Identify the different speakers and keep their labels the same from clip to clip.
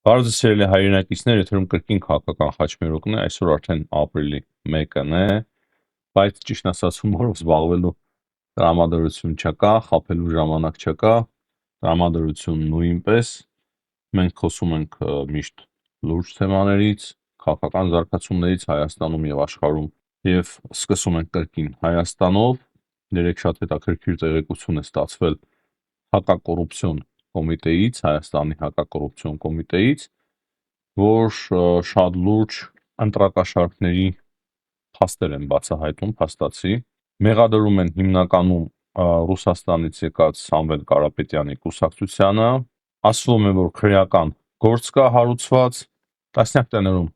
Speaker 1: Բարձրացրել է հայրենակիցներ եթերում կրկին քաղաքական խաչմերուկն է, այսօր արդեն ապրիլի 1-ն է, բայց ճիշտ ասած հումորով զբաղվելու տրամադրություն չկա, խաբելու ժամանակ չկա, տրամադրություն նույնպես, մենք խոսում ենք միշտ լուրջ թեմաներից, քաղաքական զարգացումներից Հայաստանում եւ աշխարհում եւ սկսում ենք կրկին Հայաստանով, երեք շատ հետաքրքիր տեղեկություն է ստացվել հակակոռուպցիոն կոմիտեից, Հայաստանի հակակոռուպցիոն կոմիտեից, որ շատ լուրջ ընտրակաշառքների փաստեր են բացահայտում, փաստացի, մեղադրում են հիմնականում Ռուսաստանից եկած Սամվել Կարապետյանի կուսակցությանը, ասվում է, որ քրեական գործ կա հարուցված, տասնյակ տներում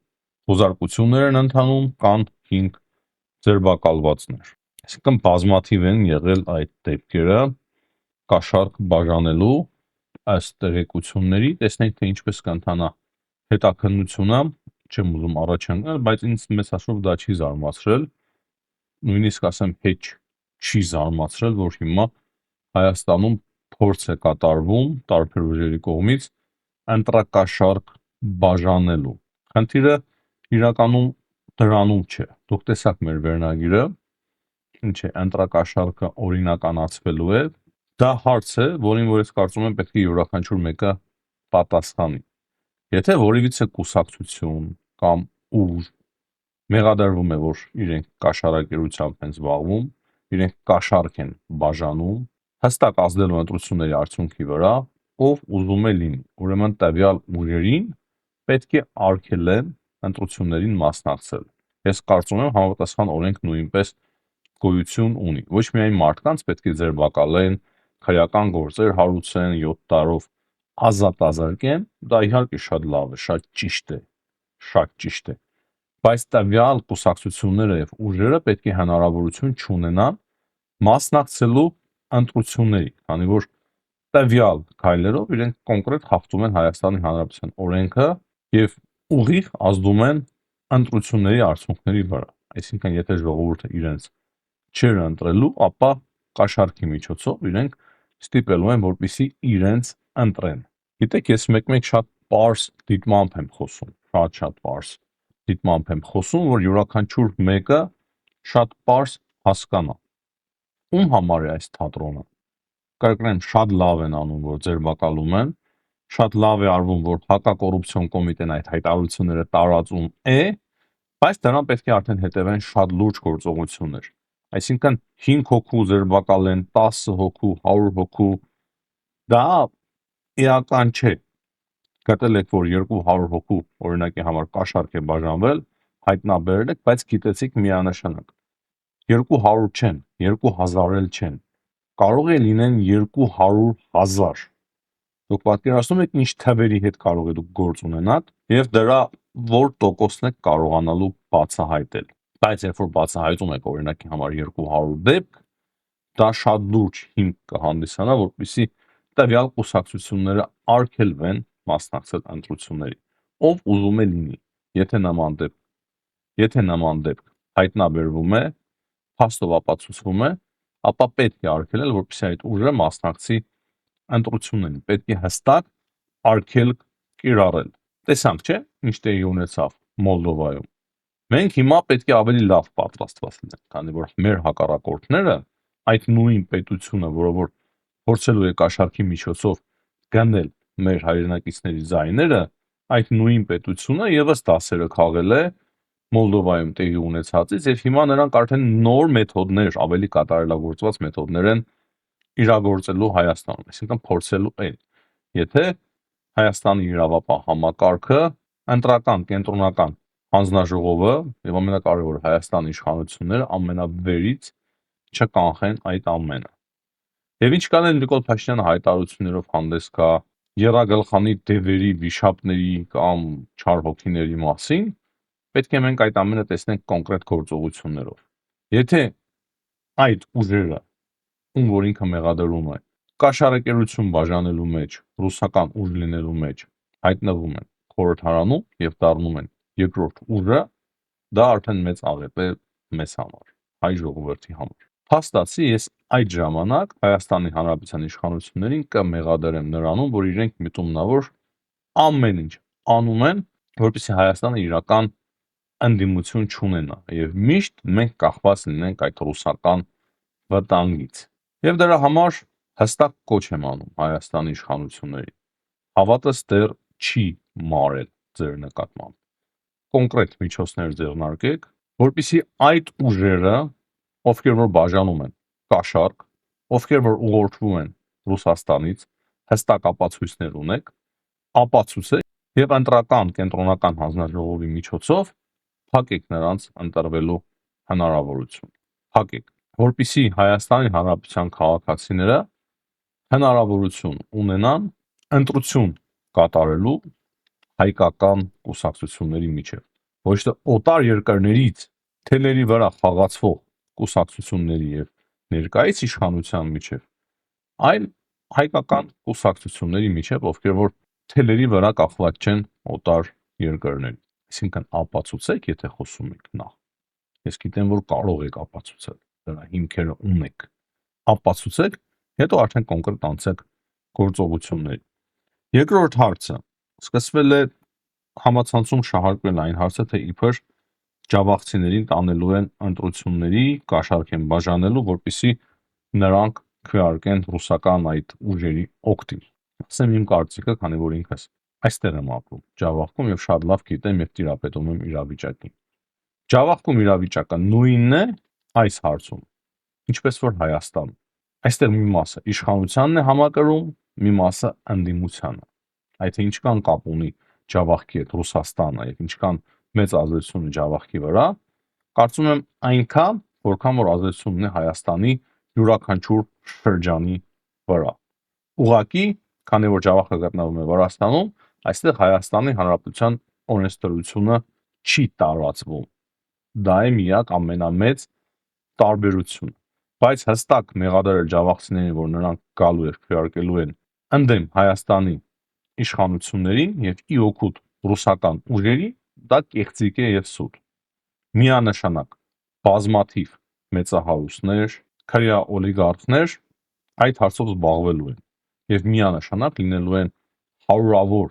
Speaker 1: խոզարկություններ են ընթանում, կան 5 ձերբակալվածներ, այսինքն բազմաթիվ են եղել այդ դեպքերը, կաշառք բաժանելու ըստ տեղեկությունների, տեսնենք թե ինչպես կընթանա հետաքննությունը, չեմ ուզում առաջ ընկնել, բայց ինձ մեծ հաշվով դա չի զարմացրել, նույնիսկ ասեմ հեչ չի զարմացրել, որ հիմա Հայաստանում փորձ է կատարվում տարբեր ուժերի կողմից ընտրակաշառք բաժանելու։ Խնդիրը իրականում դրանում չէ։ Դուք տեսաք մեր վերնագիրը, ինչ է, ընտրակաշառքը օրինականացվելու է։ Դա հարց է, որին որ ես կարծում եմ պետք է յուրաքանչյուր մեկը պատասխանի։ Եթե որևիցե կուսակցություն կամ ուժ մեղադրվում է, որ իրենք կաշառակերությամբ են զբաղվում, իրենք կաշառք են բաժանում, հստակ ազդելու ընտրությունների արդյունքի վրա, ով ուզում է լինի, ուրեմն տվյալ ուժերին պետք է արգելեն ընտրություններին մասնակցել։ Ես կարծում եմ համապատասխան օրենք նույնպես գոյություն ունի։ Ոչ միայն մարդկանց պետք է ձերբակալեն, քրեական գործեր հարուցեն 7 տարով ազատազրկեն, դա իհարկե շատ լավ է, շատ ճիշտ է, բայց տվյալ կուսակցությունները եւ ուժերը պետք է հնարավորություն չունենան մասնակցելու ընտրությունների, քանի որ տվյալ քայլերով իրենք կոնկրետ խախտում են Հայաստանի Հանրապետության օրենքը եւ ուղիղ ազդում են ընտրությունների արդյունքների վրա։ Այսինքն, եթե ժողովուրդը իրենց չեր ընտրելու, ապա կաշառքի միջոցով իրենք ստիպելու են, որպեսզի իրենց ընտրեն։ Գիտեք, ես մեկ-մեկ շատ պարզ դիտմամբ եմ խոսում, շատ պարզ դիտմամբ եմ խոսում, որ յուրաքանչյուր մեկը շատ պարզ հասկանա։ Ում համար է այս թատրոնը։ Կրկնեմ, շատ լավ են անում, որ ձերբակալում են, շատ լավ է արվում, որ հակակոռուպցիոն կոմիտեն այդ հայտարարությունները տարածում է, բայց դրան պետք է արդեն հետևեն շատ լուրջ գործողություններ։ Այսինքն 5 հոգու ձերբակալեն, 10 հոգու, 100 հոգու, դա էական չէ։ Գտել եք, որ 200 հոգու օրինակի համար կաշառք է բաժանվել, հայտնաբերել եք, բայց գիտեցիք միանշանակ 200 չեն, 2000 էլ չեն, կարող է լինեն 200,000։ Դուք պատկերացնում եք ինչ թվերի հետ կարող է դուք գործ ունենաք եւ դրա որ տոկոսն եք կարողանալու բացահայտել։ Բայց երբ որ բացահայտում եք օրինակի համար 200 դեպք, դա շատ լուրջ հիմք կհանդիսանա, որպեսզի տվյալ կուսակցությունները արգելվեն մասնակցել ընտրությունների։ Ով ուզում է լինի, եթե նման դեպք հայտնաբերվում է, փաստով ապացուցվում է, ապա պետք է արգելել, որպեսզի այդ ուժը մասնակցի ընտրություններին, պետք է հստակ արգելք կիրառել։ Տեսանք, չէ՞, ինչ տեղի ունեցավ Մոլդովայում։ Մենք հիմա պետք է ավելի լավ պատրաստված լինենք, քանի որ մեր հակառակորդները այդ նույն պետությունը, որը որ փորձելու է կաշառքի միջոցով գնել մեր հայրենակիցների ձայները, այդ նույն պետությունը եւս դասերը քաղել է Մոլդովայում տեղի ունեցածից եւ հիմա նրանք արդեն նոր մեթոդներ, ավելի կատարելագործված մեթոդներ են իրագործելու Հայաստանում, այսինքն փորձելու են։ Եթե Հայաստանի իրավապահ համակարգը, ընտրական կենտրոնական հանձնաժողովը եւ ամենակարևորը Հայաստանի իշխանությունները ամենավերից չկանխեն այդ ամենը։ Եվ ինչ կանեն Նիկոլ Փաշինյանը հայտարարություններով հանդես գա Եռագլխանի դևերի, վիշապների կամ չար հոգիների մասին, պետք է մենք այդ ամենը տեսնենք կոնկրետ գործողություններով։ Եթե այդ ուժերը, ում որ ինքը մեղադրում է, կաշառակերություն բաժանելու մեջ, ռուսական ուժ լինելու մեջ հայտնվում են խորհրդարանում եւ դառնում են երկրորդ ուժը, դա արդեն մեծ աղետ է մեզ համար, հայ ժողովրդի համար։ Փաստացի ես այդ ժամանակ Հայաստանի Հանրապետության իշխանություններին կմեղադրեմ նրանում, որ իրենք միտումնավոր ամեն ինչ, անում են, որպեսզի Հայաստանը իրական ընդդիմություն չունենա եւ միշտ մենք կախված լինենք այդ ռուսական վտանգից։ Եվ դրա համար հստակ կոչ եմ անում Հայաստանի իշխանություններին։ Հավատս դեռ չի մարել ձեր նկատմամբ։ Կոնկրետ միջոցներ ձեռնարկեք, որպեսզի այդ ուժերը, ովքեր որ բաժանում են կաշառք, ովքեր որ ուղղորդվում են Ռուսաստանից, հստակ ապացույցներ ունեք, ապացուցեք եւ ընտրական կենտրոնական հանձնաժողովի միջոցով փակեք նրանց ընտրվելու հնարավորություն։ Փակեք, որպեսզի Հայաստանի Հանրապետության քաղաքացիները հնարավորություն ունենան ընտրություն կատարելու հայկական կուսակցությունների միջև, ոչ թե օտար երկրներից թելերի վրա խաղացվող կուսակցությունների եւ ներկայիս իշխանության միջև, այլ հայկական կուսակցությունների միջև, ովքեր որ թելերի վրա կախված չեն օտար երկրների։ Այսինքն ապացուցեք, եթե խոսում եք նախ։ Ես գիտեմ, որ կարող եք ապացուցել, դրա հիմքերը ունեք։ Ապացուցեք, հետո արդեն կոնկրետ անցեք գործողությունների։ Երկրորդ հարցը սկսվել է համացանցում շահարկվել այն հարցը, թե իբր ջավախցիներին տանելու են ընտրությունների, կաշառք են բաժանելու, որպեսզի նրանք քվեարկեն ռուսական այդ ուժերի օգտին։ Ասեմ իմ կարծիքը, քանի որ ինքս այստեղ եմ ապրում, Ջավախքում եւ շատ լավ գիտեմ եւ տիրապետում եմ իրավիճակին։ Ջավախքում իրավիճակը նույնն է այս հարցում, ինչպես որ Հայաստանում։ Այստեղ մի մասը իշխանությանն է համակրում, մի մասը ընդդիմությանը։ Այդ ինչքան կապ ունի Ջավախքի հետ Ռուսաստանը եւ ինչքան մեծ ազդեցություն ունի Ջավախքի վրա, կարծում եմ այնքան, որքան որ ազդեցություն ունի Հայաստանի յուրաքանչյուր շրջանի վրա։ Ուղղակի, քանի որ Ջավախքը գտնվում է Վրաստանում, այստեղ Հայաստանի Հանրապետության օրենսդրությունը չի տարածվում։ Դա է միակ ամենամեծ տարբերությունը։ Բայց հստակ մեղադրել ջավախցիներին, որ նրանք գալու եւ քվեարկելու են ընդդեմ Հայաստանի իշխանություններին եւ ի օգուտ ռուսական ուժերի, դա կեղծիք է եւ սուտ։ Միանշանակ բազմաթիվ մեծահարուստներ, քրեա օլիգարխներ այդ հարցով զբաղվելու են եւ միանշանակ լինելու են հարյուրավոր,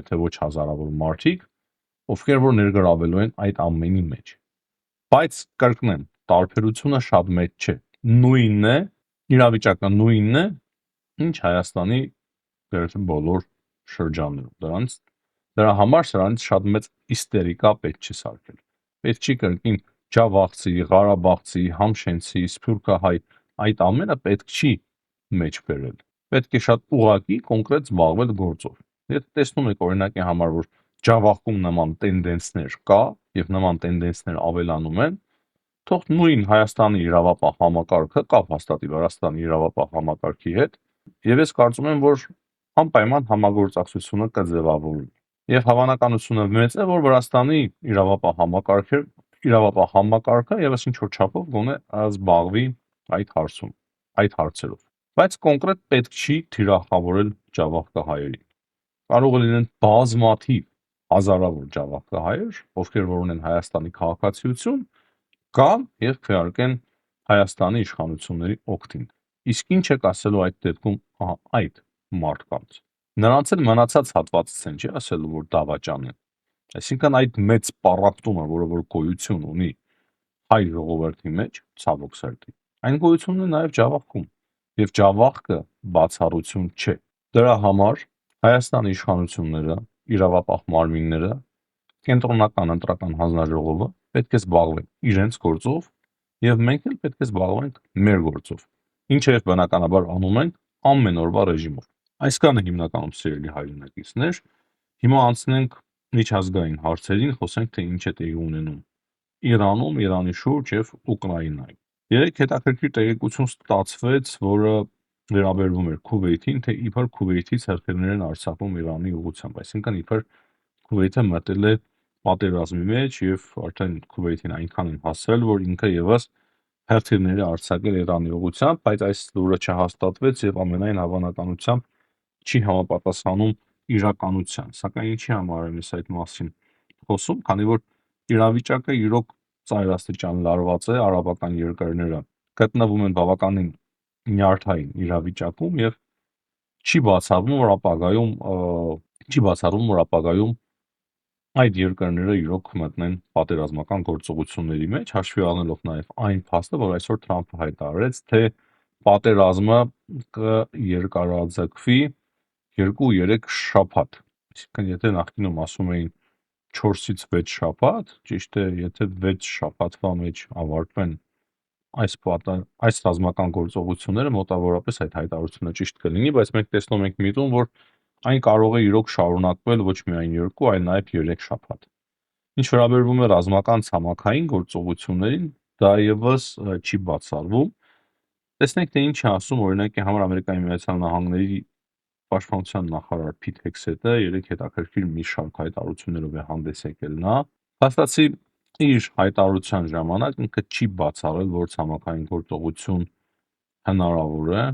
Speaker 1: եթե ոչ հազարավոր մարդիկ, ովքեր որ ներգրավելու են այդ ամենի մեջ։ Բայց կրկնեմ, տարբերությունը շատ մեծ չէ։ Նույնն է, իրավիճակը նույնն է, ինչ Հայաստանի գրեթե բոլոր շրջաններում։ Դրա համար սրանից շատ մեծ իստերիկա պետք չի սարքել։ Պետք չի կրկին Ջավախցի, Ղարաբաղցի, Համշենցի, Սփյուռքահայ այդ ամենը պետք չի մեջ բերել։ Պետք է շատ ուղղակի կոնկրետ զբաղվել գործով։ Եթե տեսնում եք օրինակի համար, որ Ջավախքում նման տենդենսներ կա եւ նման տենդենսներ ավելանում են, թող նույն Հայաստանի իրավապահ համակարգը կապ հաստատի Վրաստանի իրավապահ համակարգի հետ, եւ ես կարծում եմ, որ անպայման համագործակցությունը կձևավորվի։ Եվ հավանականությունը մեծ է, որ Վրաստանի իրավապահ համակարգը եւս ինչ որ չափով գոնե զբաղվի այդ հարցում, այդ հարցերով։ Բայց կոնկրետ պետք չի թիրախավորել ջավախքահայերին։ Կարող է լինեն բազմաթիվ հազարավոր ջավախքահայեր, ովքեր որ ունեն Հայաստանի քաղաքացիություն, գան եւ քվեարկեն Հայաստանի իշխանությունների օգտին։ Իսկ ինչ եք ասելու այդ դեպքում այդ մարդկանց։ Նրանց էլ մնացած հատվածից են, չի ասելու, որ դավաճան են։ Այսինքն այդ մեծ պառակտումը, որը որ գոյություն ունի հայ ժողովրդի մեջ, ցավոք սրտի, այն գոյություն ունի նաեւ Ջավախքում։ Եվ Ջավախքը բացառություն չէ։ Դրա համար Հայաստանի իշխանությունները, իրավապահ մարմինները, կենտրոնական ընտրական հանձնաժողովը պետք է զբաղվեն իրենց գործով եւ մենք էլ պետք է զբաղվենք մեր գործով, ինչը եւ բնականաբար անում ենք ամեն օրվա ռեժիմով։ Այսքանը հիմնականում սիրելի հայրենակիցներ, հիմա անցնենք միջազգային հարցերին, խոսենք թե ինչ է տեղի ունենում Իրանում, Իրանի շուրջ եւ Ուկրաինայում։ Երեք հետաքրքիր տեղեկություն ստացվեց, որը վերաբերվում էր Քուվեյթին, թե իբր Քուվեյթից հրթիռներ են արձակվում Իրանի ուղղությամբ, այսինքն իբր Քուվեյթը մտել է պատերազմի մեջ եւ արդեն Քուվեյթին այնքան են հասցրել, որ ինքը եւս հրթիռներ է արձակել Իրանի ուղղությամբ, բայց այս լուրը չհաստատվեց եւ ամենայն հավանականությամբ չի համապատասխանում իրականության։ Սակայն ինչի համար եմ ես այդ մասին խոսում, քանի որ իրավիճակը իրոք ծայրաստիճան լարված է, արաբական երկրները գտնվում են բավականին նյարդային իրավիճակում եւ չի բացառվում, որ ապագայում այդ երկրները իրոք մտնեն պատերազմական գործողությունների մեջ, հաշվի առնելով նաև այն փաստը, որ այսօր Թրամփը հայտարարեց, թե պատերազմը կերկարաձգվի 2-3 շաբաթ։ Այսինքն, եթե նախկինում ասում էին 4-ից 6 շաբաթ, ճիշտ է, եթե 6 շաբաթվա մեջ ավարտվեն այս ռազմական գործողությունները, մոտավորապես այդ հայտարարությունը ճիշտ կլինի, բայց մենք տեսնում ենք միտում, որ այն կարող է իրոք շարունակվել ոչ միայն 2, այլ նաև 3 շաբաթ։ Ինչ վերաբերվում է ռազմական ցամաքային գործողություններին, դա եւս չի բացառվում։ Տեսնենք, թե ինչ է ասում օրինակի համար Ամերիկայի Միացյալ Նահանգների պաշտպանության նախարար Փիթ Հեքսեթը երեք հետաքրքիր մի շարք հայտարարություններով է հանդես եկել նա։ Փաստացի իր հայտարարության ժամանակ ինքը չի բացառել, որ ցամաքային գործողություն հնարավոր է,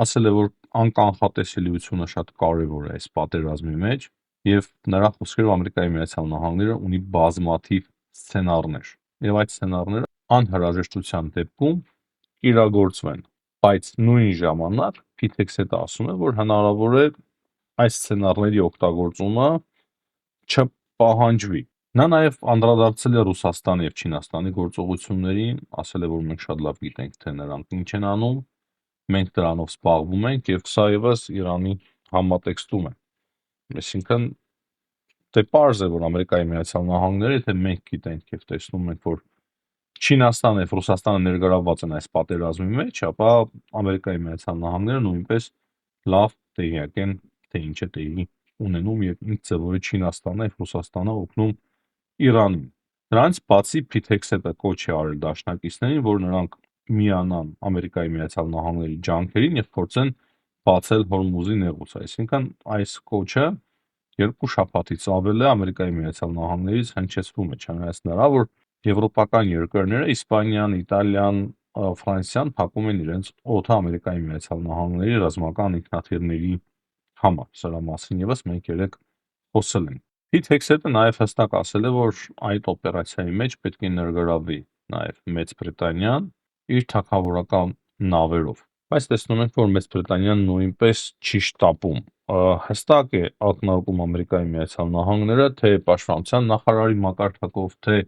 Speaker 1: ասել է, որ անկանխատեսելիությունը շատ կարևոր է այս պատերազմի մեջ եւ նրա խոսքերով Ամերիկայի Միացյալ Նահանգները ունի բազմաթիվ սցենարներ եւ այդ սցենարները անհրաժեշտության դեպքում իրագործվեն, բայց նույն ժամանակ Փիթեքսետը ասում է, որ հնարավոր է այս սցենարների օգտագործումը չպահանջվի։ Նա նաև անդրադարձել է Ռուսաստանի եւ Չինաստանի գործողություններին, ասել է, որ մենք շատ լավ գիտենք, թե նրանք ինչ են անում, մենք դրանով զբաղվում ենք եւ սա եւս Իրանի համատեքստում է։ Այսինքն դե պարզ է, որ Ամերիկայի Միացյալ Նահանգները, եթե մենք գիտենք եւ տեսնում ենք, որ Չինաստանը եւ Ռուսաստանը ներգրավված են այս պատերազմի մեջ, ապա Ամերիկայի Միացյալ Նահանգները նույնպես լավ տեղյակ են, թե ինչ է տեղի ունենում եւ ինչ ձևով է Չինաստանը եւ Ռուսաստանը օգնում Իրանին։ Դրանից բացի Փիթեքսետը կոչ է արել դաշնակիցներին, որ նրանք միանան Ամերիկայի Միացյալ Նահանգների ջանքերին եւ փորձեն բացել Հորմուզի նեղուցը։ Այսինքն այս կոչը 2 շաբաթից ավել է Ամերիկայի Միացյալ Նահանգներից հնչեցվում է, չնայած նրա, որ եվրոպական երկրները Իսպանիան, Իտալիան, Ֆրանսիան փակում են իրենց օդը Ամերիկայի Միացյալ Նահանգների ռազմական ինքնաթիռների համար։ Սրա մասին եւս մենք երեք խոսել ենք։ Փիթ Հեքսեթը նաև հստակ ասել է, որ այդ օպերացիայի մեջ պետք է ներգրավվի նաև Մեծ Բրիտանիան իր թագավորական նավերով։ Բայց տեսնում ենք, որ Մեծ Բրիտանիան նույնպես չի շտապում։ Հստակ է ակնարկում Ամերիկայի Միացյալ Նահանգները, թե պաշտպանության նախարարի մակարդակով, թե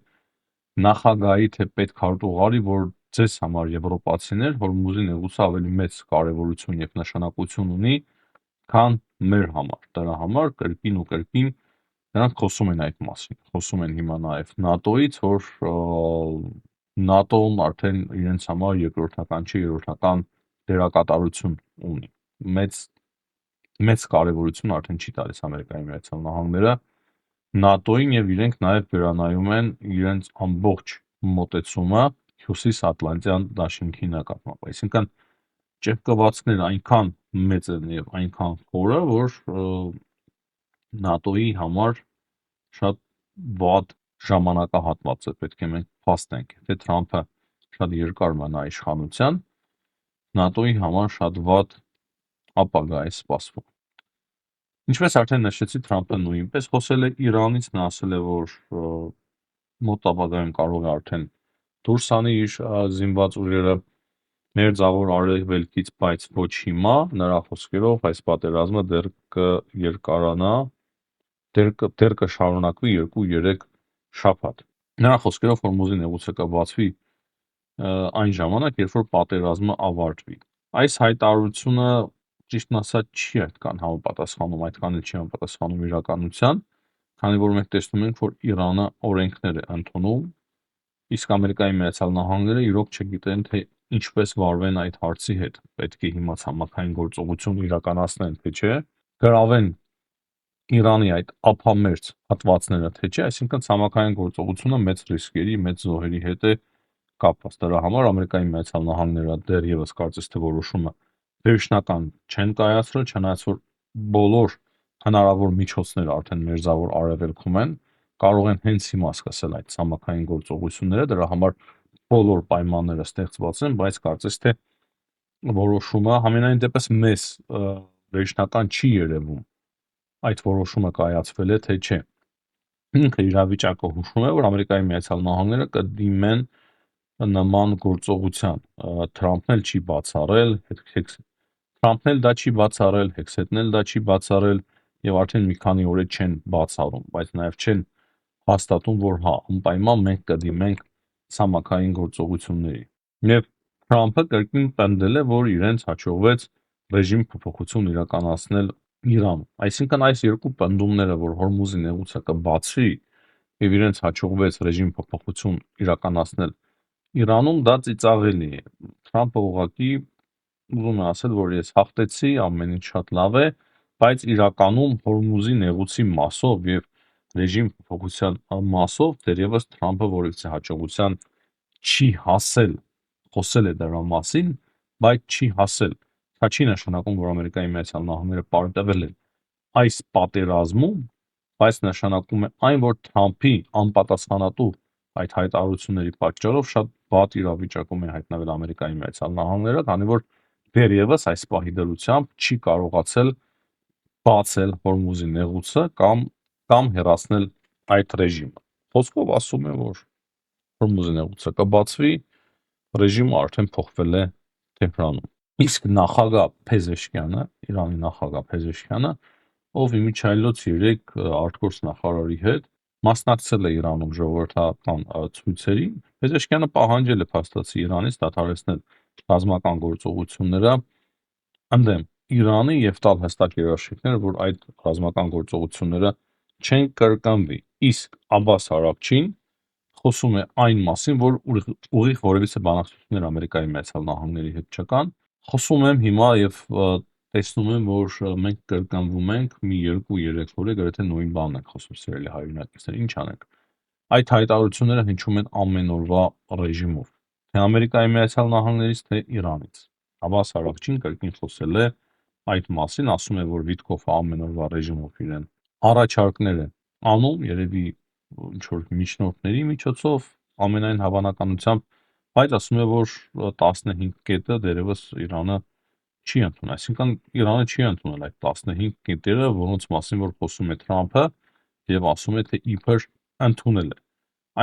Speaker 1: նախագահի, թե պետքարտուղարի, որ ձեզ համար եվրոպացիներ Հորմուզի նեղուցը ավելի մեծ կարևորություն եւ նշանակություն ունի, քան մեր համար։ Դրա համար կրկին ու կրկին նրանք խոսում են այդ մասին։ Խոսում են հիմա նաև ՆԱՏՕ-ից, որ ՆԱՏՕ-ն արդեն իրենց համար երկրորդական չի, երրորդական դերակատարություն ունի։ Մեծ կարևորություն արդեն չի տալիս Ամերիկայի Միացյալ Նահանգները ՆԱՏՕ-ին եւ իրենք նաև վերանայում են իրենց ամբողջ մոտեցումը Հյուսիսատլանտյան դաշինքի նկատմամբ։ Այսինքն ճեղքվածքները այնքան մեծ են եւ այնքան խորը, որ ՆԱՏՕ-ի համար շատ վատ ժամանակահատված է, պետք է մենք փաստենք, եթե Թրամփը շատ երկար մնա իշխանության, ՆԱՏՕ-ի համար շատ վատ ապագա է սպասվում։ Ինչպես արդեն նշեցի, Թրամփը նույնպես խոսել է Իրանից, նա ասել է, որ մոտ ապագայում կարող է արդեն դուրս անի իր զինված ուժերը Մերձավոր Արևելքից, բայց ոչ հիմա, նրա խոսքերով այս պատերազմը դեռ կերկարանա, դեռ կշարունակվի 2-3 շաբաթ։ Նրա խոսքերով Հորմուզի նեղուցը կբացվի այն ժամանակ, երբ որ պատերազմը ավարտվի։ Այս հայտարարությունը ճիշտն ասած չի այդքան համապատասխանում, այդքան էլ չի համապատասխանում իրականության, քանի որ մենք տեսնում ենք, որ Իրանը օրենքներ է ընդունում, իսկ Ամերիկայի Միացյալ Նահանգները իրոք չգիտեն, թե ինչպես վարվեն այդ հարցի հետ։ Պետք է հիմա ցամաքային գործողություն իրականացնեն, թե չէ, գրավեն Իրանի այդ ափամերձ հատվածները, թե չէ, այսինքն ցամաքային գործողությունը մեծ ռիսկերի, մեծ զոհերի հետ է կապված։ Դրա համար Ամերիկայի Միացյալ Նահանգները դեռևս կարծես թե որոշումը վերջնական չեն կայացրել, չնայած որ բոլոր հնարավոր միջոցները արդեն Մերձավոր Արևելքում են, կարող են հենց հիմա սկսել այդ ցամաքային գործողությունները, դրա համար բոլոր պայմանները ստեղծված են, բայց կարծես թե որոշումը համենայն դեպս մեզ վերջնական չի երևում այդ որոշումը կայացվել է թե չէ։ Ինքը իրավիճակը հուշում է, որ Ամերիկայի Միացյալ Նահանգները կդիմեն նման գործողության։ Թրամփն էլ չի բացառել, Թրամփն էլ դա չի բացառել, Հեքսեթն էլ դա չի բացառել եւ արդեն մի քանի օր է չեն բացառում, բայց նաեւ չեն հաստատում, որ հա, անպայման մենք կդիմենք ցամաքային գործողությունների։ Եվ Թրամփը կրկին պնդել է, որ իրենց հաջողվեց ռեժիմ փոփոխություն իրականացնել Իրանում։ Այսինքն այս երկու պնդումները, որ Հորմուզի նեղուցը կբացվի եւ իրենց հաջողվեց ռեժիմ փոփոխություն իրականացնել Իրանում, դա ծիծաղելի է։ Թրամփը ուղղակի ուզում է ասել, որ ես հաղթեցի, ամեն ինչ շատ լավ է, բայց իրականում Հորմուզի նեղուցի մասով եւ ռեժիմ փոփոխության մասով դեռևս Թրամփը որևէ հաջողության չի հասել, խոսել է դրա մասին, բայց չի հասել։ Դա չի նշանակում, որ Ամերիկայի Միացյալ Նահանգները պարտվել են այս պատերազմում, բայց նշանակում է այն, որ Թրամփի անպատասխանատու այդ հայտարարությունների պատճառով շատ վատ իրավիճակում է հայտնվել Ամերիկայի Միացյալ Նահանգները, քանի որ դեռևս այս պահի դրությամբ չի կարողացել բացել Հորմուզի նեղուցը կամ հեռացնել այդ ռեժիմը։ Խոսքով ասում է, որ Հորմուզի նեղուցը կբացվի, ռեժիմը արդեն փոխվել է Թեհրանում։ Իսկ նախագահ Փեզեշկյանը, Իրանի նախագահ Փեզեշկյանը, ով իմիջիայլոց 3 արտգործնախարարի հետ մասնակցել է Իրանում ժողովրդական ցույցերին, Փեզեշկյանը պահանջել է փաստացի Իրանից դադարեցնել ռազմական գործողությունները ընդդեմ Իրանի եւ տալ հստակ երաշխիքներ, որ այդ ռազմական գործողությունները չեն կրկնվի։ Իսկ Աբբաս Արաքչին խոսում է այն մասին, որ ուղիղ որևիցե բանակցություններ Ամերիկայի Միացյալ Նահանգների հետ չկան։ Խոսում եմ հիմա եւ տեսնում եմ, որ մենք կրկնվում ենք մի 2-3 օր է գրեթե նույն բանն ենք խոսում սիրելի հայրենակիցներ, ինչ անենք։ Այդ հայտարարությունները հնչում են ամեն օրվա ռեժիմով, թե Ամերիկայի Միացյալ Նահանգներից, թե Իրանից։ Աբբաս Արաքչին կրկին խոսել է այդ մասին, ասում է, որ Վիտկոֆը ամեն օրվա ռեժիմով իրեն առաջարկներ է անում, երևի ինչ որ միջնորդների միջոցով, ամենայն հավանականությամբ, բայց ասում է, որ 15 կետը դերևս Իրանը չի ընդունել, այսինքն Իրանը չի ընդունել այդ 15 կետերը, որոնց մասին որ խոսում է Թրամփը եւ ասում է, թե իբր ընդունել է։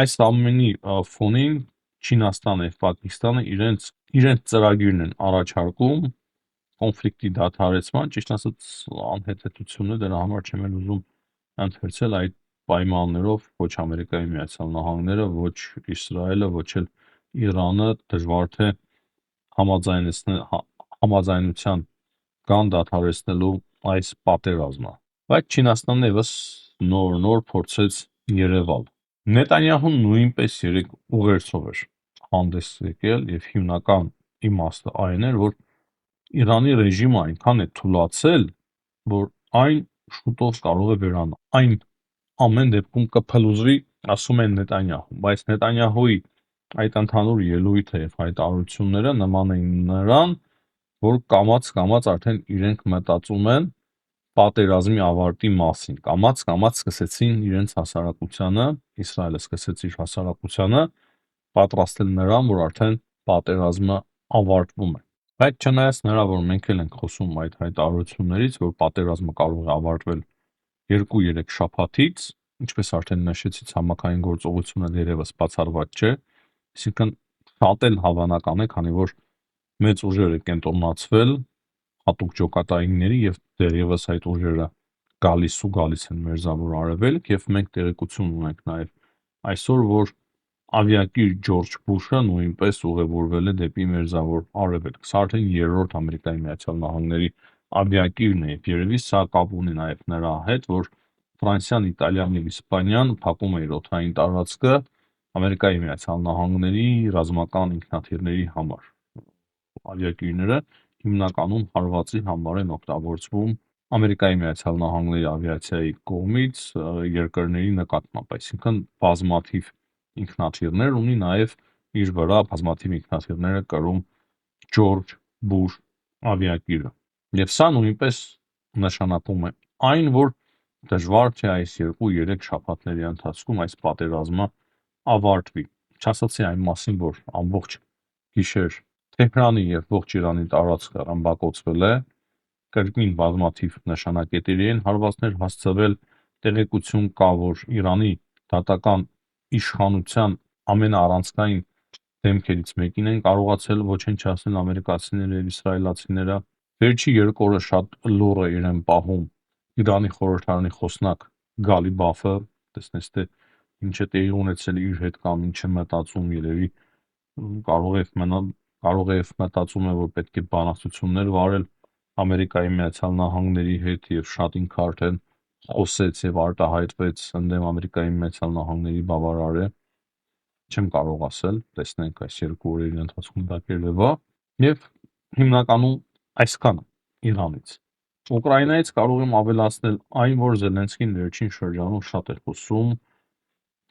Speaker 1: Այս ամենի ֆոնին Չինաստանը եւ Պակիստանը իրենց ծրագիրն են առաջարկում կոնֆլիկտի դադարեցման, ճիշտ ասած անհեթեթությունը դրա համար չեմ էլ ուզում ընթերցել այդ պայմաններով ոչ Ամերիկայի Միացյալ Նահանգները, ոչ Իսրայելը, ոչ էլ Իրանը դժվար թե համաձայնության կան դադարեցնելու այս պատերազմը։ Բայց Չինաստանն եւս նոր փորձեց Երևալ։ Նետանյահուն նույնպես 3 ուղերձով էր հանդես եկել եւ հիմնական իմաստը այն էր, որ Իրանի ռեժիմը այնքան է թուլացել, որ այն շուտով կարող է վերանալ։ Այն ամեն դեպքում կփլուզվի, ասում են Նետանյահուն, բայց Նետանյահուի այդ ընդհանուր ելույթը եւ հայտարարությունները նման էին նրան, որ կամաց արդեն իրենք մտածում են պատերազմի ավարտի մասին, կամաց սկսեցին իրենց հասարակությանը, Իսրայելը սկսեց իր հասարակությանը պատրաստել նրան, որ արդեն պատերազմը ավարտվում է։ Բայց չնայած նրա, որ մենք էլ ենք խոսում այդ հայտարարություններից, որ պատերազմը կարող է ավարտվել 2-3 շաբաթից, ինչպես արդեն նշեցի, ցամաքային գործողությունը դեռևս բացառված չէ, այսինքն շատ էլ հավանական է, քանի որ մեծ ուժեր է կենտրոնացվել հատուկ ջոկատայինների եւ դեռևս այդ ուժերը գալիս են Մերձավոր Արևելք եւ մենք տեղեկություն ունենք նաեւ այսօր, որ ավիակիր Ջորջ Բուշը նույնպես ուղևորվել է դեպի Մերձավոր Արևելք։ Սա արդեն երրորդ Ամերիկայի Միացյալ Նահանգների ավիակիրն է եւ երևի սա կապ ունի նաեւ նրա հետ, որ Ֆրանսիան, Իտալիան եւ Իսպանիան փակում է իր օդային տարածքը Ամերիկայի Միացյալ Նահանգների ռազմական ինքնաթիռների համար։ Ավիակիրները հիմնականում հարվածի համար են օգտագործվում Ամերիկայի Միացյալ Նահանգների ավիացիայի կողմից երկրների նկատմամբ, այսինքն բազմաթիվ ինքնաթիռներ ունի նաև իր վրա բազմաթիվ ինքնաթիռներ է կրում Ջորջ Բուշ ավիակիրը։ Եվ սա նույնպես նշանակում է այն, որ դժվար թե այս 2-3 շաբաթների ընթացքում այս պատերազմը ավարտվի։ Չասացի այն մասին, որ ամբողջ գիշեր Թեհրանի եւ ողջ Իրանի տարածքը ռմբակոծվել է, կրկին բազմաթիվ նշանակետերի են հարվածներ հասցվել, տեղեկություն կա, որ Իրանի դատական իշխանության ամենաառանցքային դեմքերից մեկին են կարողացել ոչնչացնել ամերիկացիները եւ իսրայելացիները։ Վերջի 2 օրը շատ լուռ է իրեն պահում Իրանի խորհրդարանի խոսնակ Գալիբաֆը, տեսնես թե ինչ է տեղի ունեցել իր հետ կամ ինչ է մտածում, երևի կարող է մտածում է, որ պետք է բանակցություններ վարել Ամերիկայի Միացյալ Նահանգների հետ եւ շատ ինքը արդեն խոսեց եւ արտահայտվեց ընդդեմ Ամերիկայի Միացյալ Նահանգների բավարարը, չեմ կարող ասել, տեսնենք այս 2 օրերի ընթացքում դա կերևա եւ հիմնականում այսքանը Իրանից։ Ուկրաինայից կարող եմ ավելացնել այն, որ Զելենսկին վերջին շրջանում շատ է խոսում,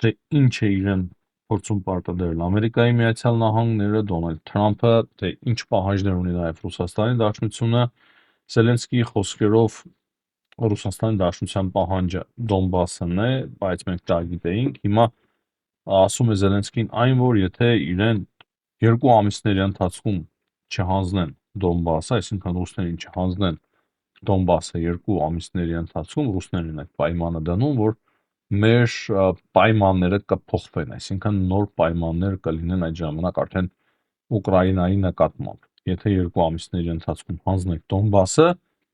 Speaker 1: թե ինչ է իրեն փորձում պարտադրել Ամերիկայի Միացյալ Նահանգները, Դոնալդ Թրամփը, թե ինչ պահանջներ ունի նաև Ռուսաստանի Դաշնությունը։ Զելենսկիի խոսքերով Ռուսաստանի Դաշնության պահանջը Դոնբասն է, բայց մենք դա գիտեինք։ Հիմա ասում է Զելենսկին այն, որ եթե իրեն 2 ամիսների ընթացքում չհանձնեն Դոնբասը, այսինքն ռուսներին չհանձնեն Դոնբասը 2 ամիսների ընթացքում, ռուսներն են այդ պայմանը դնում, որ մեր պայմանները կփոխվեն, այսինքն նոր պայմաններ կլինեն այդ ժամանակ արդեն Ուկրաինայի նկատմամբ։ Եթե 2 ամիսների ընթացքում հանձնեք Դոնբասը,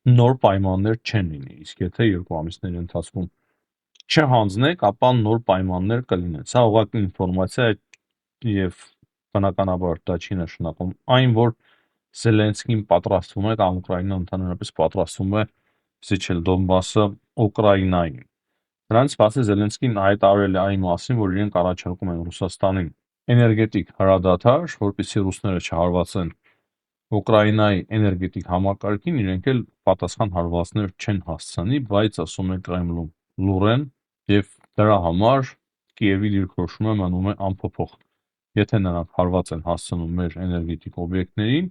Speaker 1: նոր պայմաններ չեն լինի, իսկ եթե 2 ամիսների ընթացքում չհանձնեք, ապա նոր պայմաններ կլինեն։ Սա ուղղակի ինֆորմացիա է եւ բնականաբար դա չի նշանակում այն, որ Զելենսկին պատրաստվում է կամ Ուկրաինան ընդհանրապես պատրաստվում է զիջել Դոնբասը Ուկրաինային։ Նրանց բացի Զելենսկին հայտարարել է այն մասին, որ իրենք առաջարկում են Ռուսաստանին էներգետիկ հրադադար, որպեսզի ռուսները չհարվածեն Ուկրաինայի էներգետիկ համակարգին, իրենք էլ պատասխան հարվածներ չեն հասցնի, բայց ասում է Կրեմլում լուռ են եւ դրա համար Կիևի դիրքորոշումը մնում է անփոփոխ։ Եթե նրանք հարված են հասցնում մեր էներգետիկ օբյեկտներին,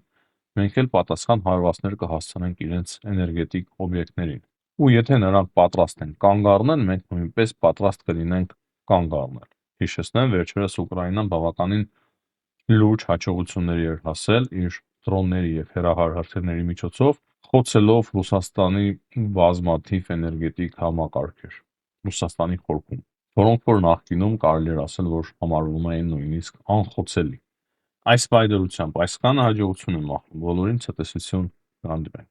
Speaker 1: մենք էլ պատասխան հարվածներ կհասցնենք իրենց էներգետիկ օբյեկտներին։ Ու եթե նրանք պատրաստ են կանգ առնել, մենք նույնպես պատրաստ կլինենք կանգ առնել։ Հիշեցնեմ, վերջերս Ուկրաինան բավականին լուրջ հաջողությունների էր հասել իր դրոնների եւ հեռահարհրթիռների միջոցով, խոցելով Ռուսաստանի բազմաթիվ էներգետիկ համակարգեր Ռուսաստանի խորքում, որոնք որ նախկինում կարելի էր ասել, որ համարվում էին նույնիսկ անխոցելի։ Այս պայդրությամբ այսքանը հաջողություն եմ մաղթում բոլորին, ցտեսություն, հանդիպենք։